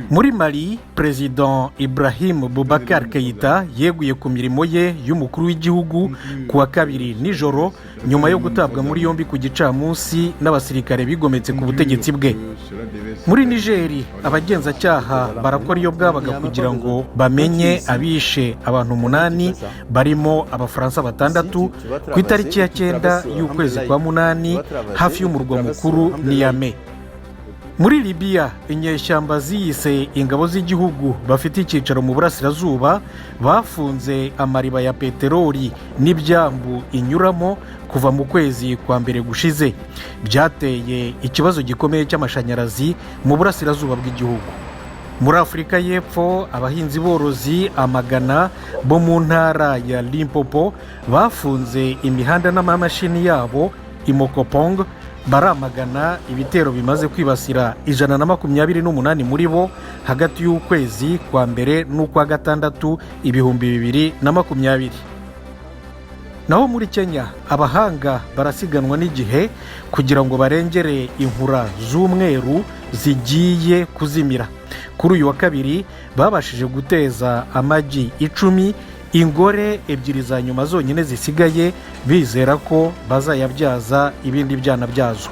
muri Mali, Perezida Ibrahim Boubacar Keïta yeguye ku mirimo ye y'umukuru w'igihugu ku wa kabiri nijoro nyuma yo gutabwa muri yombi ku gicamunsi n'abasirikare bigometse ku butegetsi bwe. Muri Nigeri, abagenzacyaha barakora iyo bwabaga kugira ngo bamenye abishe abantu 8 barimo Abafaransa 6 ku itariki ya 9 y'ukwezi kwa munani hafi y'umurwa mukuru Niamey. Muri Libya, inyeshyamba ziyise ingabo z'igihugu bafite icyicaro mu burasirazuba bafunze amariba ya peteroli n'ibyambu inyuramo kuva mu kwezi kwa mbere gushize. Byateye ikibazo gikomeye cy'amashanyarazi mu burasirazuba bw'igihugu. Muri Afurika y'Epfo, abahinzi borozi amagana bo mu ntara ya Limpopo bafunze imihanda n'amamashini yabo i Mokopong baramagana ibitero bimaze kwibasira 128 muri bo hagati y'ukwezi kwa mbere n'ukwa gatandatu 2020. Naho muri Kenya, abahanga barasiganwa n'igihe kugira ngo barengere inkura z'umweru zigiye kuzimira. Kuri uyu wa kabiri babashije guteza amagi 10, ingore 2 za nyuma zonyine zisigaye bizera ko bazayabyaza ibindi byana byazo.